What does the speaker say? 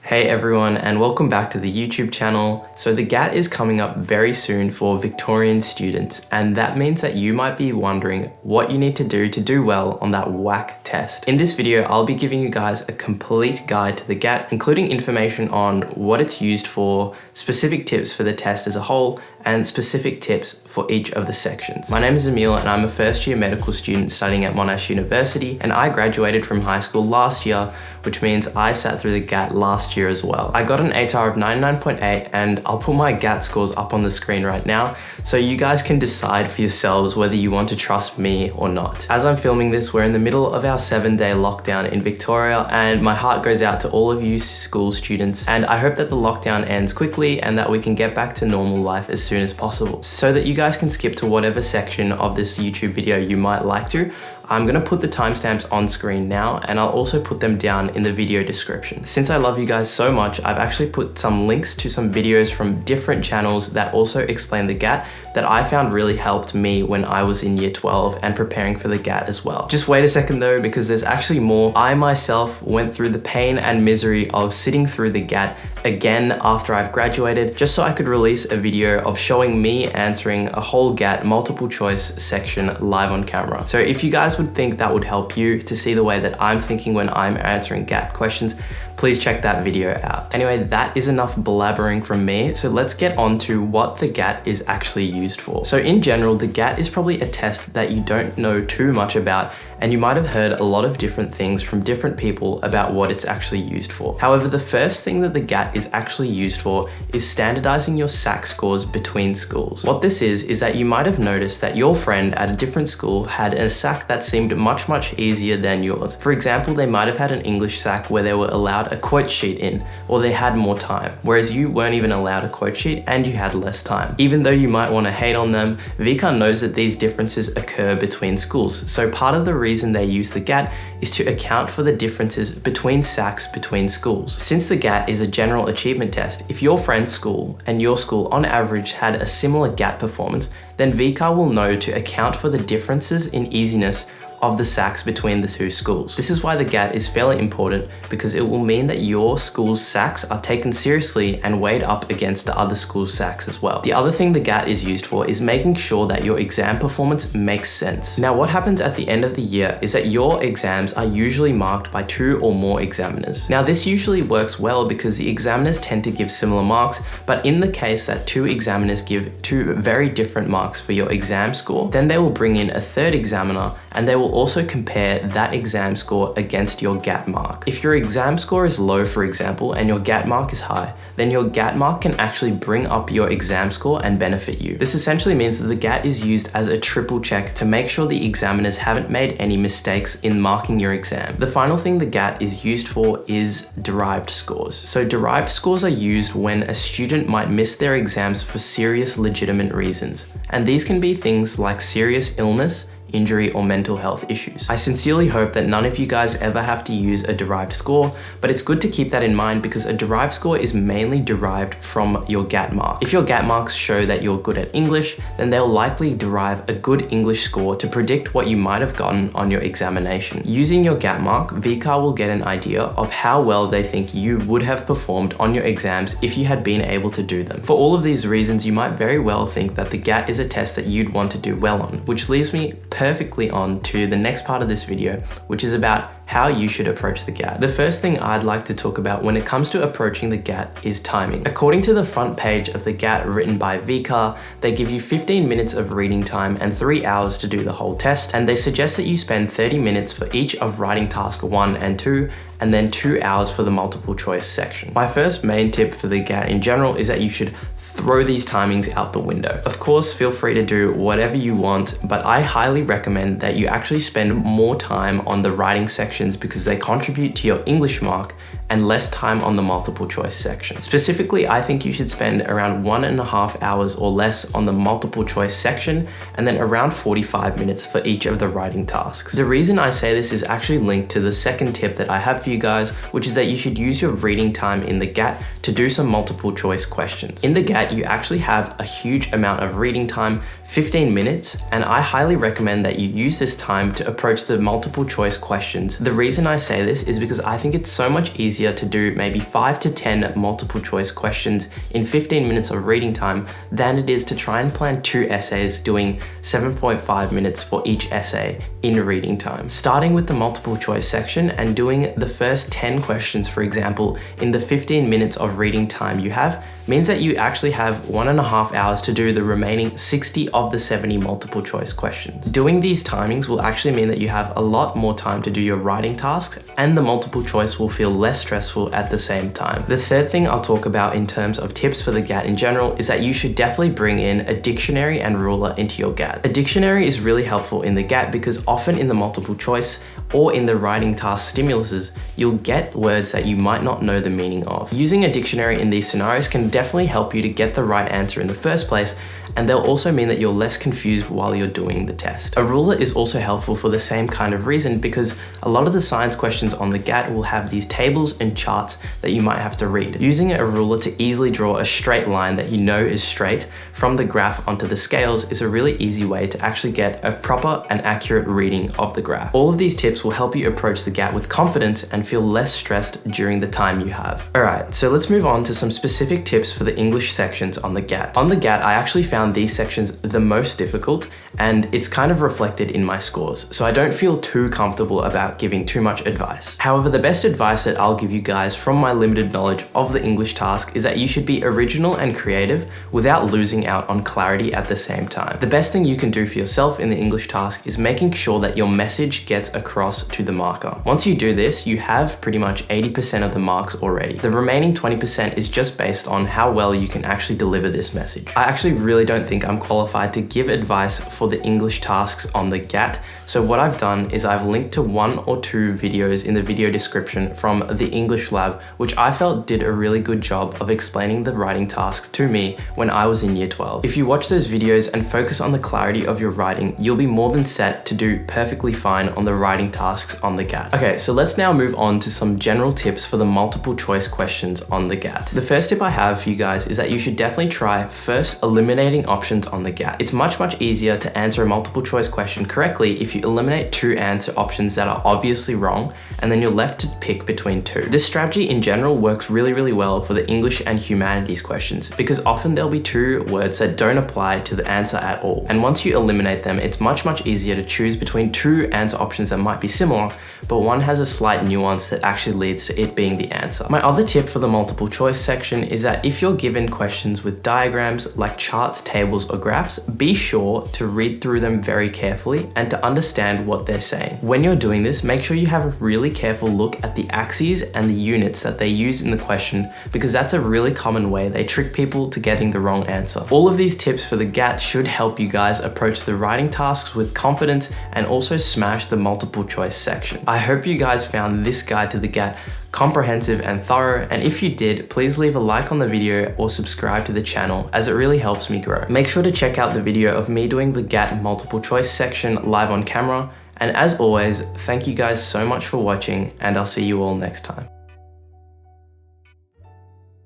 Hey everyone, and welcome back to the YouTube channel. So the GAT is coming up very soon for Victorian students, and that means that you might be wondering what you need to do well on that whack test. In this video, I'll be giving you guys a complete guide to the GAT, including information on what it's used for, specific tips for the test as a whole, and specific tips for each of the sections. My name is Emil and I'm a first year medical student studying at Monash University, and I graduated from high school last year, which means I sat through the GAT last year as well. I got an ATAR of 99.8 and I'll put my GAT scores up on the screen right now so you guys can decide for yourselves whether you want to trust me or not. As I'm filming this, we're in the middle of our 7-day lockdown in Victoria, and my heart goes out to all of you school students, and I hope that the lockdown ends quickly and that we can get back to normal life as soon as possible. So that you guys can skip to whatever section of this YouTube video you might like to, I'm gonna put the timestamps on screen now, and I'll also put them down in the video description. Since I love you guys so much, I've actually put some links to some videos from different channels that also explain the GAT that I found really helped me when I was in year 12 and preparing for the GAT as well. Just wait a second though, because there's actually more. I myself went through the pain and misery of sitting through the GAT again after I've graduated, just so I could release a video of showing me answering a whole GAT multiple choice section live on camera. So if you guys would think that would help you to see the way that I'm thinking when I'm answering GAT questions, please check that video out. Anyway, that is enough blabbering from me, so let's get on to what the GAT is actually used for. So in general, the GAT is probably a test that you don't know too much about, and you might have heard a lot of different things from different people about what it's actually used for. However, the first thing that the GAT is actually used for is standardizing your SAC scores between schools. What this is that you might have noticed that your friend at a different school had a SAC that seemed much easier than yours. For example, they might have had an English SAC where they were allowed a quote sheet in, or they had more time, whereas you weren't even allowed a quote sheet and you had less time. Even though you might want to hate on them, VCAA knows that these differences occur between schools, so part of the reason they use the GAT is to account for the differences between SACs between schools. Since the GAT is a general achievement test, if your friend's school and your school on average had a similar GAT performance, then VCAA will know to account for the differences in easiness of the SACs between the two schools. This is why the GAT is fairly important, because it will mean that your school's SACs are taken seriously and weighed up against the other school's SACs as well. The other thing the GAT is used for is making sure that your exam performance makes sense. Now, what happens at the end of the year is that your exams are usually marked by 2 or more examiners. Now, this usually works well because the examiners tend to give similar marks, but in the case that 2 examiners give 2 very different marks for your exam score, then they will bring in a 3rd examiner, and they will also compare that exam score against your GAT mark. If your exam score is low, for example, and your GAT mark is high, then your GAT mark can actually bring up your exam score and benefit you. This essentially means that the GAT is used as a triple check to make sure the examiners haven't made any mistakes in marking your exam. The final thing the GAT is used for is derived scores. So derived scores are used when a student might miss their exams for serious legitimate reasons, and these can be things like serious illness, injury, or mental health issues. I sincerely hope that none of you guys ever have to use a derived score, but it's good to keep that in mind because a derived score is mainly derived from your GAT mark. If your GAT marks show that you're good at English, then they'll likely derive a good English score to predict what you might have gotten on your examination. Using your GAT mark, VCAA will get an idea of how well they think you would have performed on your exams if you had been able to do them. For all of these reasons, you might very well think that the GAT is a test that you'd want to do well on, which leaves me perfectly on to the next part of this video, which is about how you should approach the GAT. The first thing I'd like to talk about when it comes to approaching the GAT is timing. According to the front page of the GAT written by VCAA, they give you 15 minutes of reading time and 3 hours to do the whole test, and they suggest that you spend 30 minutes for each of writing task 1 and 2, and then 2 hours for the multiple choice section. My first main tip for the GAT in general is that you should throw these timings out the window. Of course, feel free to do whatever you want, but I highly recommend that you actually spend more time on the writing sections because they contribute to your English mark, and less time on the multiple choice section. Specifically, I think you should spend around 1.5 hours or less on the multiple choice section, and then around 45 minutes for each of the writing tasks. The reason I say this is actually linked to the second tip that I have for you guys, which is that you should use your reading time in the GAT to do some multiple choice questions. In the GAT, you actually have a huge amount of reading time, 15 minutes, and I highly recommend that you use this time to approach the multiple choice questions. The reason I say this is because I think it's so much easier easier to do maybe 5 to 10 multiple choice questions in 15 minutes of reading time than it is to try and plan 2 essays doing 7.5 minutes for each essay in reading time. Starting with the multiple choice section and doing the first 10 questions, for example, in the 15 minutes of reading time you have, means that you actually have 1.5 hours to do the remaining 60 of the 70 multiple choice questions. Doing these timings will actually mean that you have a lot more time to do your writing tasks, and the multiple choice will feel less stressful at the same time. The third thing I'll talk about in terms of tips for the GAT in general is that you should definitely bring in a dictionary and ruler into your GAT. A dictionary is really helpful in the GAT because often in the multiple choice or in the writing task stimuluses, you'll get words that you might not know the meaning of. Using a dictionary in these scenarios can definitely help you to get the right answer in the first place, and they'll also mean that you're less confused while you're doing the test. A ruler is also helpful for the same kind of reason because a lot of the science questions on the GAT will have these tables and charts that you might have to read. Using a ruler to easily draw a straight line that you know is straight from the graph onto the scales is a really easy way to actually get a proper and accurate reading of the graph. All of these tips will help you approach the GAT with confidence and feel less stressed during the time you have. Alright, so let's move on to some specific tips for the English sections on the GAT. On the GAT, I actually found these sections the most difficult, and it's kind of reflected in my scores, so I don't feel too comfortable about giving too much advice. However, the best advice that I'll give you guys from my limited knowledge of the English task is that you should be original and creative without losing out on clarity at the same time. The best thing you can do for yourself in the English task is making sure that your message gets across to the marker. Once you do this, you have pretty much 80% of the marks already. The remaining 20% is just based on how well you can actually deliver this message. I actually really don't think I'm qualified to give advice for the English tasks on the GAT, so what I've done is I've linked to 1 or 2 videos in the video description from the English lab, which I felt did a really good job of explaining the writing tasks to me when I was in year 12. If you watch those videos and focus on the clarity of your writing, you'll be more than set to do perfectly fine on the writing tasks on the GAT. Okay, so let's now move on to some general tips for the multiple choice questions on the GAT. The first tip I have for you guys is that you should definitely try first eliminating options on the GAT. It's much easier to answer a multiple choice question correctly if you eliminate 2 answer options that are obviously wrong, and then you're left to pick between 2. This strategy in general works really well for the English and humanities questions because often there'll be 2 words that don't apply to the answer at all. And once you eliminate them, it's much easier to choose between 2 answer options that might be similar, but one has a slight nuance that actually leads to it being the answer. My other tip for the multiple choice section is that if you're given questions with diagrams like charts, tables, or graphs, be sure to read through them very carefully and to understand what they're saying. When you're doing this, make sure you have a really careful look at the axes and the units that they use in the question, because that's a really common way they trick people to getting the wrong answer. All of these tips for the GAT should help you guys approach the writing tasks with confidence and also smash the multiple choice section. I hope you guys found this guide to the GAT comprehensive and thorough, and if you did, please leave a like on the video or subscribe to the channel as it really helps me grow. Make sure to check out the video of me doing the GAT multiple choice section live on camera, and as always, thank you guys so much for watching, and I'll see you all next time.